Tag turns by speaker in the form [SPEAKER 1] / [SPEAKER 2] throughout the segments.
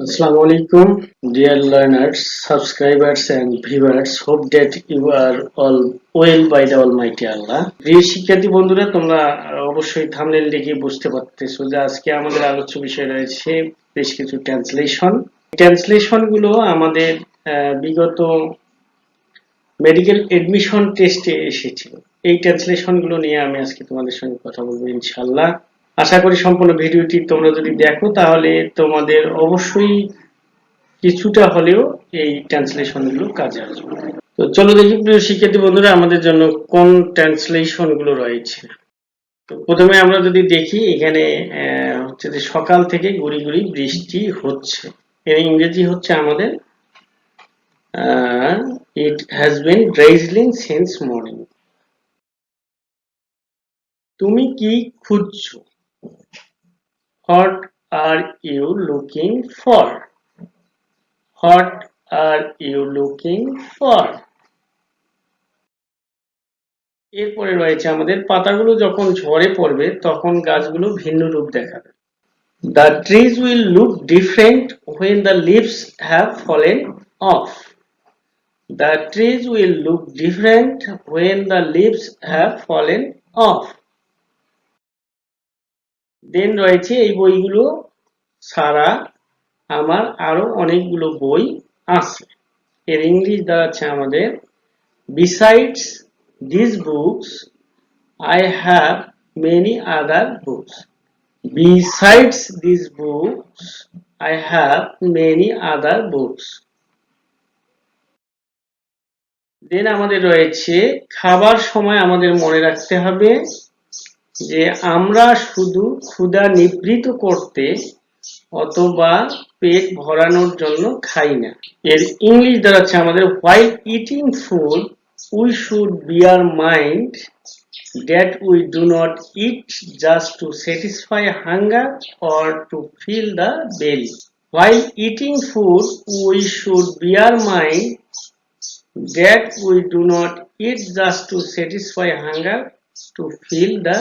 [SPEAKER 1] Assalamu alaikum, dear learners, subscribers and viewers. Hope that you are all well by the Almighty Allah. প্রিয় শিক্ষার্থী বন্ধুরা, তোমরা অবশ্যই thumbnail দেখে বুঝতে পারতেছো যে আজকে আমাদের আলোচ্য বিষয় রয়েছে বেশ কিছু ট্রান্সলেশন। ট্রান্সলেশন গুলো আমাদের বিগত মেডিকেল এডমিশন টেস্টে এসেছিল। এই ট্রান্সলেশন গুলো নিয়ে আমি আজকে তোমাদের সঙ্গে কথা বলবো ইনশাআল্লাহ। আশা করি সম্পূর্ণ ভিডিওটি তোমরা যদি দেখো তাহলে তোমাদের অবশ্যই কিছুটা হলেও এই ট্রান্সলেশন গুলো কাজে আসবে। তো চলো দেখি প্রিয় শিক্ষার্থী বন্ধুরা আমাদের জন্য কোন ট্রান্সলেশন গুলো রয়েছে। তো প্রথমে আমরা যদি দেখি এখানে হচ্ছে যে সকাল থেকে গুড়ি গুড়ি বৃষ্টি হচ্ছে, এর ইংরেজি হচ্ছে আমাদের it has been drizzling since morning. তুমি কি খুঁজছো? What are you looking for? What are you looking for? এরপরে রয়েছে আমাদের পাতাগুলো যখন ঝরে পড়বে তখন গাছগুলো ভিন্ন রূপ দেখাবে। The trees will look different when the leaves have fallen off. The trees will look different when the leaves have fallen off. Then রয়েছে এই বইগুলো ছাড়া আমার আরো অনেকগুলো বই আছে। এর ইংলিশ দাঁড়াচ্ছে আমাদের Besides these books, I have many other books. Besides these books, I have many other books. Then আমাদের রয়েছে খাবার সময় আমাদের মনে রাখতে হবে যে আমরা শুধু ক্ষুধা নিবৃত করতে অথবা পেট ভরানোর জন্য খাই না। এর ইংলিশ দাঁড়াচ্ছে আমাদের while eating food we should bear mind that we do not eat just to satisfy hunger or to fill the belly. While eating food we should bear mind that we do not eat just to satisfy hunger to fill the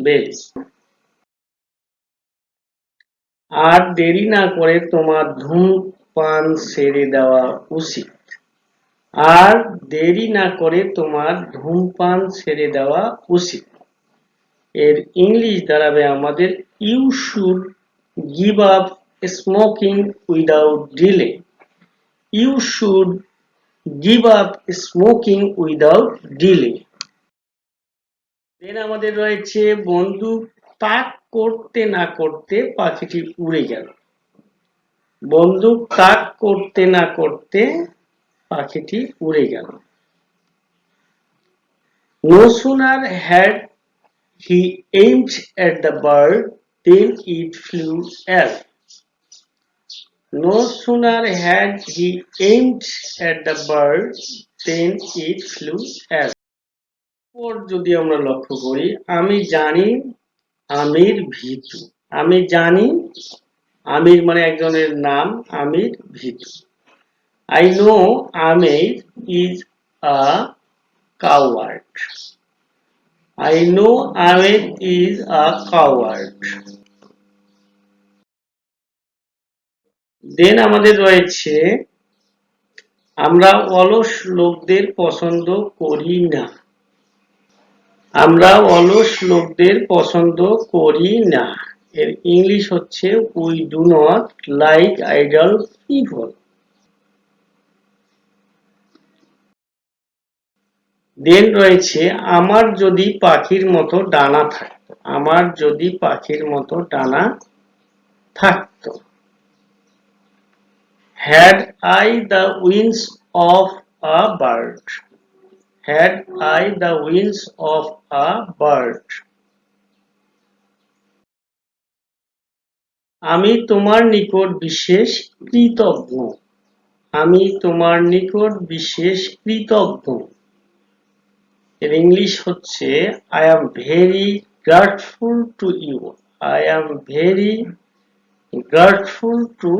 [SPEAKER 1] belly. আর দেরি না করে তোমার ধূমপান ছেড়ে দেওয়া উচিত। আর দেরি না করে তোমার ধূমপান ছেড়ে দেওয়া উচিত। এর ইংলিশ দাঁড়াবে আমাদের you should give up smoking without delay. You should give up smoking without delay. Then আমাদের রয়েছে বন্দুক তাক করতে না করতে পাখিটি উড়ে গেল। বন্দুক তাক করতে না করতে পাখিটি উড়ে গেল। No sooner had he aimed at the bird than it flew away. No sooner had he aimed at the bird than it flew away. পর যদি আমরা লক্ষ্য করি, আমি জানি আমির ভীতু। আমি জানি, আমির মানে একজনের নাম, আমির ভীতু। I know Amir is a coward. I know Amir is a coward. Then আমাদের রয়েছে আমরা অলস লোকদের পছন্দ করি না। আমরা অলস লোকদের পছন্দ করি না। এর ইংলিশ হচ্ছে we do not like idle people. দেন রয়েছে আমার যদি পাখির মতো ডানা থাকতো। আমার যদি পাখির মতো ডানা থাকতো। Had I the wings of a bird. Had I the wings of a bird. আমি তোমার নিকট বিশেষ কৃতজ্ঞ। আমি তোমার নিকট বিশেষ কৃতজ্ঞ। এর ইংলিশ হচ্ছে I am very grateful to you. I am very grateful to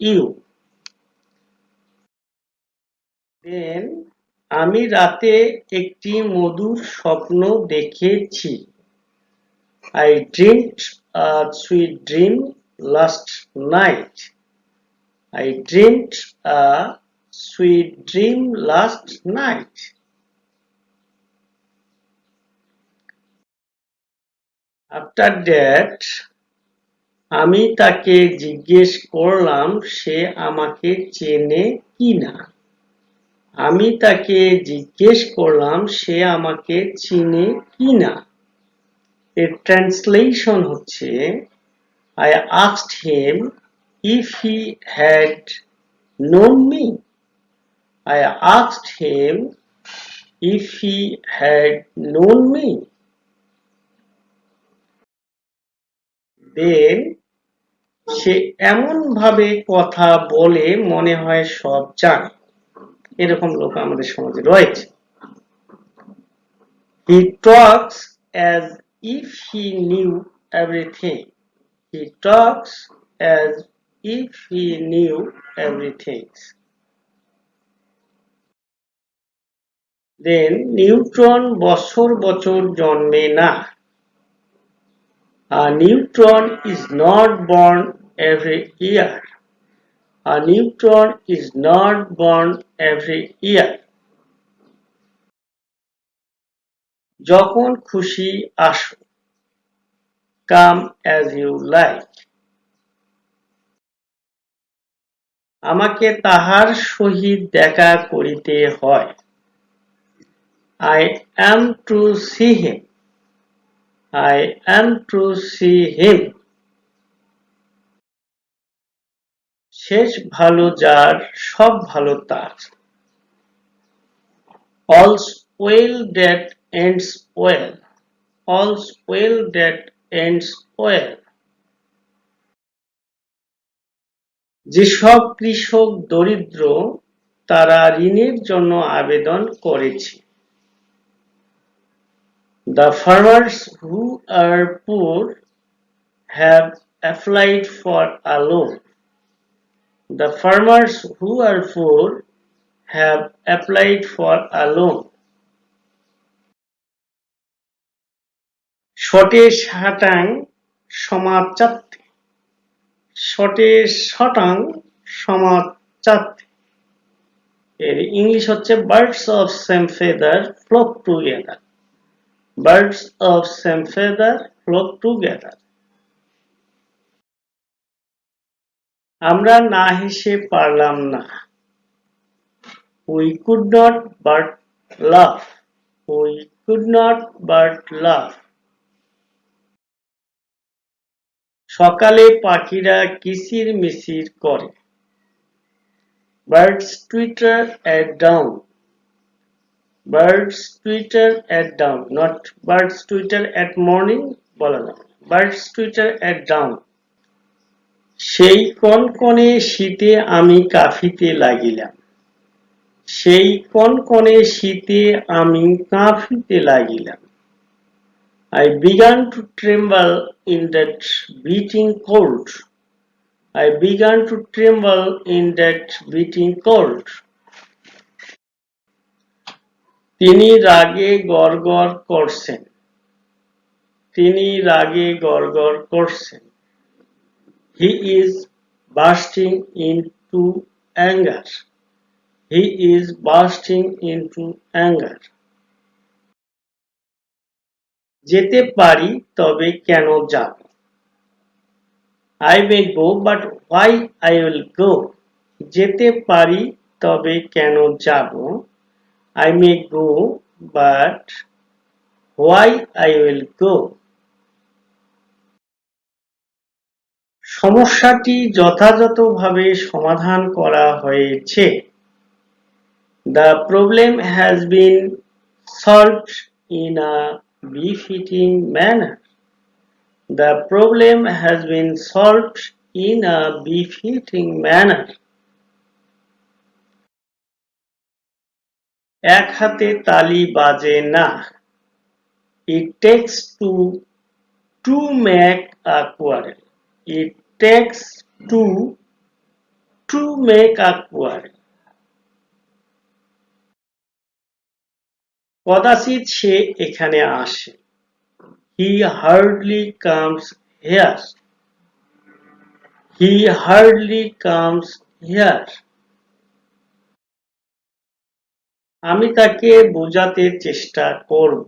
[SPEAKER 1] you. Then আমি রাতে একটি মধুর স্বপ্ন দেখেছি। I dreamed a sweet dream last night. I dreamed a sweet dream last night. After that, আমি তাকে জিজ্ঞেস করলাম সে আমাকে চেনে কিনা। আমি তাকে জিজ্ঞেস করলাম সে আমাকে চিনে কিনা। এর ট্রান্সলেশন হচ্ছে I asked him if he had known me. I asked him if he had known me. Then সে এমন ভাবে কথা বলে মনে হয় সব জানে। এরকম লোক আমাদের সমাজে রয়েছে। He talks as if he knew everything. He talks as if he knew everything. Then neutron বছর বছর জন্মে না। A neutron is not born every year. A neutron is not born every year. যখন খুশি আসো। Come as you like. আমাকে তাহার সহিত দেখা করিতে হয়। I am to see him. I am to see him. শেষ ভালো যার সব ভালো তার। All's well that ends well. All's well that ends well. যেসব কৃষক দরিদ্র তারা ঋণের জন্য আবেদন করেছে। The farmers who are poor have applied for a loan. The farmers who are poor have applied for a loan. শটে শাটাং সমাচাত্তে। শটে শটাং সমাচাত্তে। এর ইংলিশ হচ্ছে birds of same feather flock together. Birds of same feather flock together. আমরা না হেসে পারলাম না। We could not but laugh. We could not but laugh. সকালে পাখিরা কিচির মিচির করে। Birds twitter at dawn. Birds twitter at dawn. Not birds twitter at morning বলা যাবে। Birds twitter at dawn. সেই কনকনে শীতে আমি কাঁপিতে লাগিলাম। সেই কনকনে শীতে আমি কাঁপিতে লাগিলাম। I began to tremble in that beating cold. I began to tremble in that beating cold. তিনি রাগে গড়গড় করছেন। তিনি রাগে গড়গড় করছেন। He is bursting into anger. He is bursting into anger. যেতে পারি তবে কেন যাব? I may go but why I will go? যেতে পারি তবে কেন যাব? I may go but why I will go? সমস্যাটি যথাযথভাবে সমাধান করা হয়েছে। The problem has been solved in a befitting manner. The problem has been solved in a befitting manner. এক হাতে তালি বাজে না। It takes two to make a quarrel. It takes two to make a quarrel. কদাচিৎ সে এখানে আসে। He hardly comes here. He hardly comes here. আমি তাকে বোঝাতে চেষ্টা করব।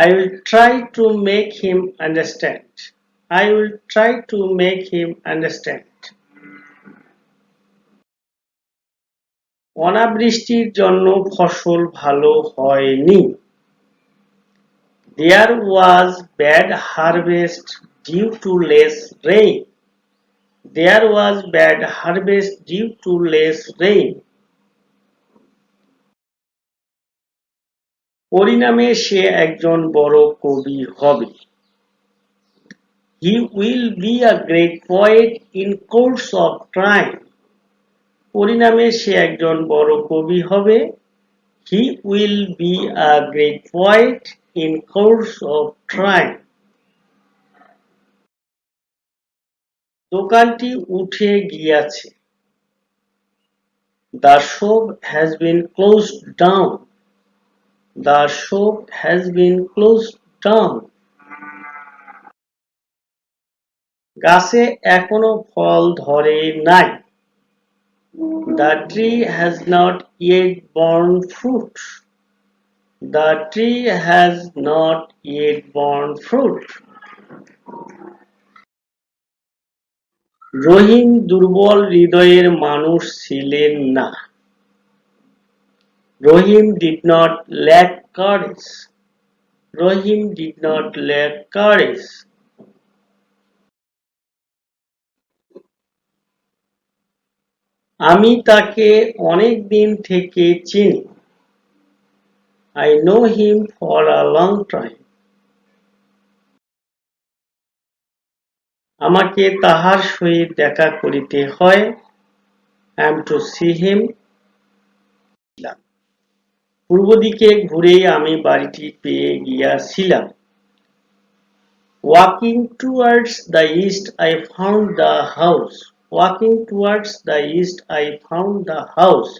[SPEAKER 1] I will try to make him understand. I will try to make him understand. অনাবৃষ্টির জন্য ফসল ভালো হয়নি। There was bad harvest due to less rain. There was bad harvest due to less rain. পরিণামে সে একজন বড় কবি হবে। He will be a great poet in course of time. পরিণামে সে একজন বড় কবি হবে। He will be a great poet in course of time. দোকানটি উঠে গিয়াছে। The shop has been closed down. The shop has been closed down. গাছে এখনো ফল ধরে নাই। The tree has not yet borne fruit. The tree has not yet borne fruit. রহিম দুর্বল হৃদয়ের মানুষ ছিলেন না। Rahim did not lack courage. Rahim did not lack courage. আমি তাকে অনেক দিন থেকে চিনি। I know him for a long time. আমাকে তাহার সহিত দেখা করিতে হয়। I am to see him. পূর্ব দিকে ঘুরে আমি বাড়িটি পেয়ে গিয়াছিলাম। Walking towards the east I found the house. Walking towards the east I found the house.